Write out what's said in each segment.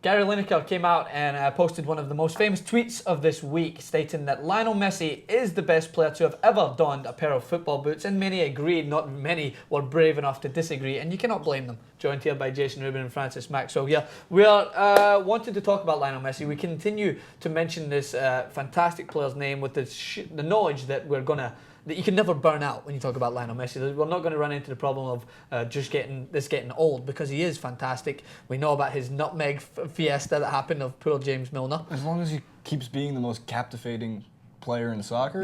Gary Lineker came out and posted one of the most famous tweets of this week, stating that Lionel Messi is the best player to have ever donned a pair of football boots, and many agreed, not many were brave enough to disagree, and you cannot blame them. Joined here by Jason Rubin and Francis Maxwell here. We are wanting to talk about Lionel Messi. We continue to mention this fantastic player's name with the knowledge that that you can never burn out when you talk about Lionel Messi. We're not going to run into the problem of just getting old, because he is fantastic. We know about his nutmeg fiesta that happened of poor James Milner. As long as he keeps being the most captivating player in soccer,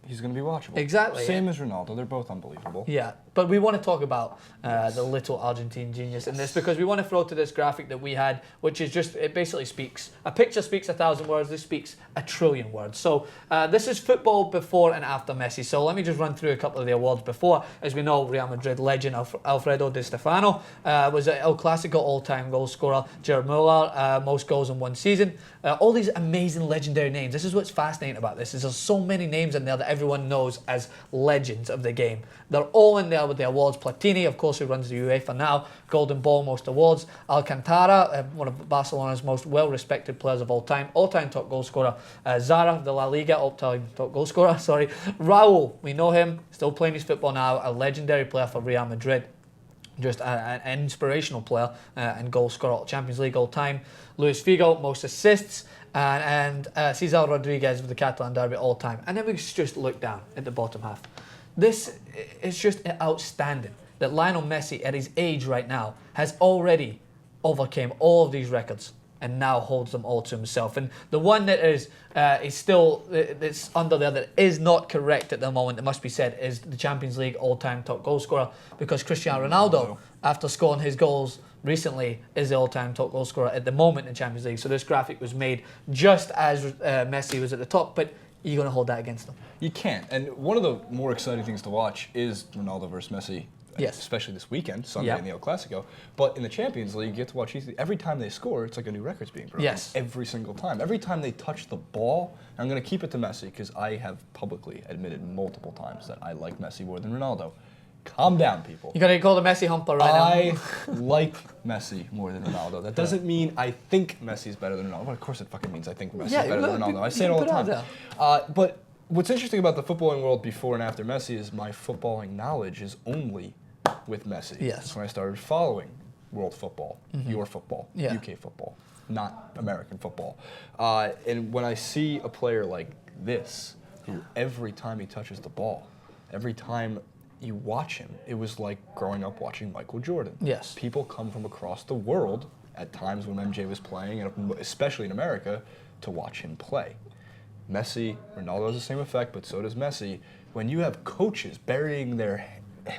he's going to be watchable. Exactly. Same as Ronaldo. They're both unbelievable. Yeah, but we want to talk about the little Argentine genius in this, because we want to throw to this graphic that we had, which is just, it basically speaks, a picture speaks 1,000 words, this speaks 1,000,000,000,000 words. So this is football before and after Messi. So let me just run through a couple of the awards before. As we know, Real Madrid legend Alfredo Di Stefano was an El Clasico all-time goal scorer. Gerard Muller, most goals in one season. All these amazing legendary names. This is what's fascinating about this, is there's so many names in there that everyone knows as legends of the game. They're all in there with the awards. Platini, of course, who runs the UEFA now, Golden Ball, most awards. Alcantara, one of Barcelona's most well-respected players of all time top goal scorer. Zara, the La Liga, all-time top goal scorer, sorry. Raul, we know him, still playing his football now, a legendary player for Real Madrid. Just an inspirational player and goal scorer, Champions League all time. Luis Figo, most assists, and Cesar Rodriguez with the Catalan derby all time. And then we just look down at the bottom half. This is just outstanding that Lionel Messi, at his age right now, has already overcame all of these records and now holds them all to himself. And the one that is still that's under there that is not correct at the moment, it must be said, is the Champions League all-time top goal scorer, because Cristiano Ronaldo, after scoring his goals recently, is the all-time top goal scorer at the moment in Champions League. So this graphic was made just as Messi was at the top, but you're going to hold that against them. You can't. And one of the more exciting things to watch is Ronaldo versus Messi. Yes. Especially this weekend, Sunday in the El Clasico. But in the Champions League, you get to watch every time they score, it's like a new record's being broken. Yes. Every single time. Every time they touch the ball, and I'm going to keep it to Messi because I have publicly admitted multiple times that I like Messi more than Ronaldo. Calm down, people. You're going to call the Messi humper right now. I like Messi more than Ronaldo. That doesn't mean I think Messi's better than Ronaldo. Well, of course it fucking means I think Messi's better than Ronaldo. I say it all the time. But what's interesting about the footballing world before and after Messi is my footballing knowledge is only with Messi. Yes. That's when I started following world football, your football, UK football, not American football. And when I see a player like this, who every time he touches the ball, every time you watch him, it was like growing up watching Michael Jordan. Yes. People come from across the world at times when MJ was playing, and especially in America, to watch him play. Messi, Ronaldo has the same effect, but so does Messi. When you have coaches burying their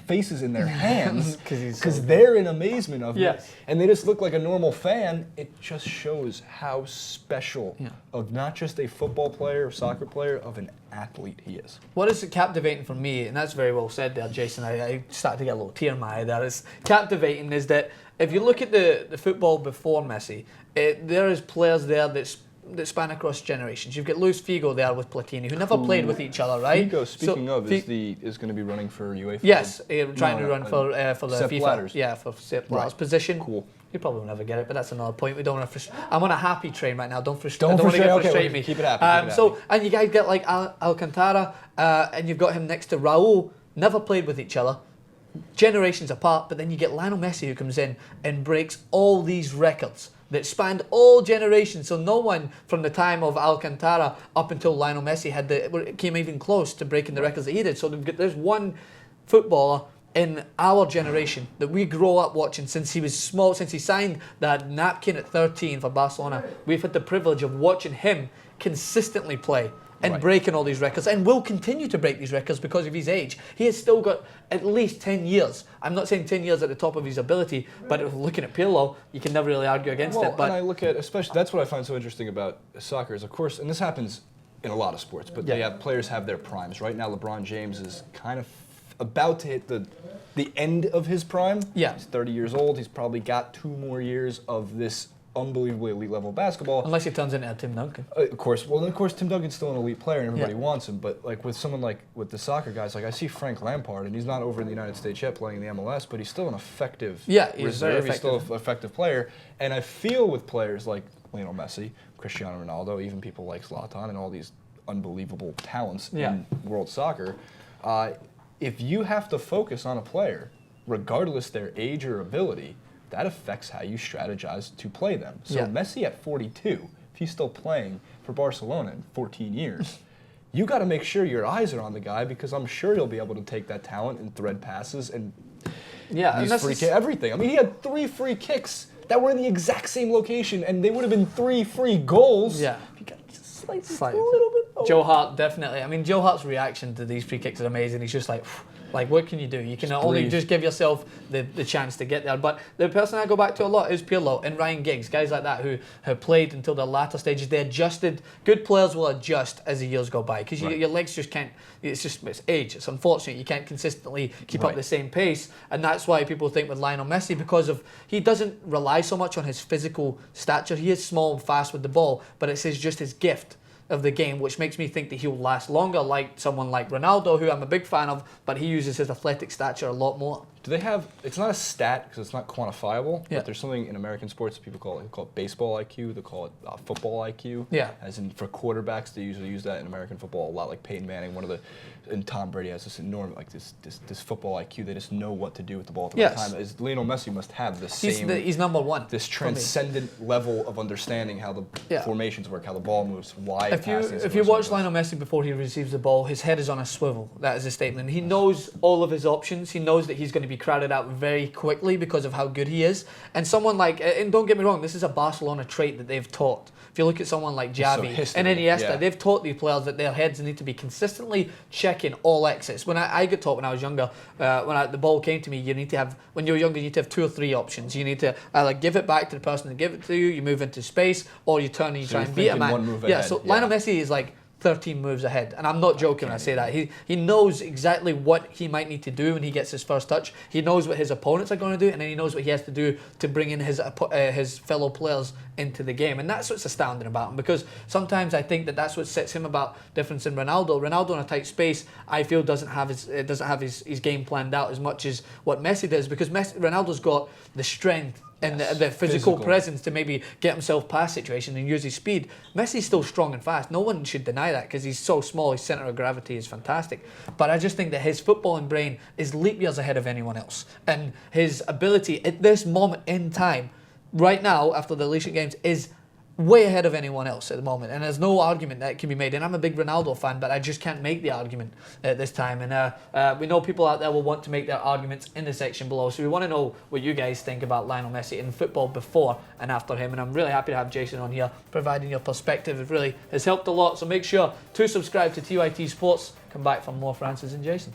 faces in their hands because they're in amazement of it, and they just look like a normal fan, it just shows how special of not just a football player or soccer player, of an athlete he is. What is captivating for me, and that's very well said there, Jason, I started to get a little tear in my eye there, is captivating is that if you look at the football before Messi, there is players there that span across generations. You've got Luis Figo there with Platini, who never played with each other, right? Figo, speaking of, is going to be running for UEFA. Yes, trying to run for the Sepp FIFA. Blatter's. Yeah, for Sepp Blatter's position. Cool. You probably will never get it, but that's another point. We don't want to frustrate. I'm on a happy train right now. Don't want to frustrate me. Keep it happy. And you guys get like Alcantara, and you've got him next to Raul. Never played with each other, generations apart. But then you get Lionel Messi, who comes in and breaks all these records that spanned all generations. So no one from the time of Alcantara up until Lionel Messi came even close to breaking the records that he did. So there's one footballer in our generation that we grow up watching since he was small, since he signed that napkin at 13 for Barcelona. We've had the privilege of watching him consistently play and breaking all these records, and will continue to break these records because of his age. He has still got at least 10 years. I'm not saying 10 years at the top of his ability, but looking at Pirlo, you can never really argue against it. But and I look at, especially, that's what I find so interesting about soccer is, of course, and this happens in a lot of sports, but players have their primes. Right now, LeBron James is kind of about to hit the end of his prime. Yeah. He's 30 years old. He's probably got 2 more years of this unbelievably elite level of basketball. Unless he turns into a Tim Duncan. Of course, Tim Duncan's still an elite player and everybody Yeah. wants him. But like with someone like with the soccer guys, like I see Frank Lampard, and he's not over in the United States yet playing in the MLS, but he's still an effective Yeah, he's reserve. very He's still effective. an effective player. And I feel with players like Lionel Messi, Cristiano Ronaldo, even people like Zlatan, and all these unbelievable talents Yeah. in world soccer, if you have to focus on a player, regardless their age or ability, that affects how you strategize to play them. So Yeah. Messi at 42, if he's still playing for Barcelona in 14 years, you got to make sure your eyes are on the guy because I'm sure he'll be able to take that talent and thread passes and Yeah, and these free everything. I mean, he had 3 free kicks that were in the exact same location, and they would have been 3 free goals. Yeah. If he got just slightly Slightly. a little bit lower. Joe Hart, definitely. I mean, Joe Hart's reaction to these free kicks is amazing. He's just like, what can you do? You can only breathe. just give yourself the chance to get there. But the person I go back to a lot is Pirlo and Ryan Giggs, guys like that who have played until the latter stages. They adjusted. Good players will adjust as the years go by because Right. your legs just can't. It's age. It's unfortunate. You can't consistently keep up Right. the same pace, and that's why people think with Lionel Messi because of he doesn't rely so much on his physical stature. He is small and fast with the ball, but it's just his gift of the game, which makes me think that he'll last longer, like someone like Ronaldo, who I'm a big fan of, but he uses his athletic stature a lot more. Do they have? It's not a stat because it's not quantifiable. Yeah. But there's something in American sports that people call it baseball IQ. They call it football IQ. Yeah. As in for quarterbacks, they usually use that in American football a lot. Like Peyton Manning, and Tom Brady has this enormous this football IQ. They just know what to do with the ball at the right Yes. time. As Lionel Messi must have the same. He's number one. This for me. transcendent level of understanding how the Yeah. formations work, how the ball moves, why If you passing. watch Lionel Messi before he receives the ball, his head is on a swivel. That is a statement. He knows all of his options. He knows that he's going to be crowded out very quickly because of how good he is. And someone like, and don't get me wrong, this is a Barcelona trait that they've taught. If you look at someone like Xavi history, and Iniesta, yeah. they've taught these players that their heads need to be consistently checking all exits. When I got taught when I was younger, the ball came to me, you need to have, when you're younger, you need to have 2 or 3 options. You need to either give it back to the person that gave it to you, you move into space, or you turn and you So try you're and beat a thinking man. one move Yeah, ahead, so yeah. Lionel Messi is like 13 moves ahead. And I'm not joking when I say that. He knows exactly what he might need to do when he gets his first touch. He knows what his opponents are going to do, and then he knows what he has to do to bring in his fellow players into the game. And that's what's astounding about him, because sometimes I think that that's what sets him about difference in Ronaldo. Ronaldo in a tight space, I feel, doesn't have his game planned out as much as what Messi does, because Ronaldo's got the strength and the physical presence to maybe get himself past situation and use his speed. Messi's still strong and fast. No one should deny that because he's so small. His centre of gravity is fantastic. But I just think that his footballing brain is leap years ahead of anyone else. And his ability at this moment in time, right now, after the Alicia Games, is way ahead of anyone else at the moment, and there's no argument that can be made. And I'm a big Ronaldo fan, but I just can't make the argument at this time. And we know people out there will want to make their arguments in the section below, so we want to know what you guys think about Lionel Messi in football before and after him. And I'm really happy to have Jason on here providing your perspective. It really has helped a lot, so make sure to subscribe to TYT Sports. Come back for more Francis and Jason.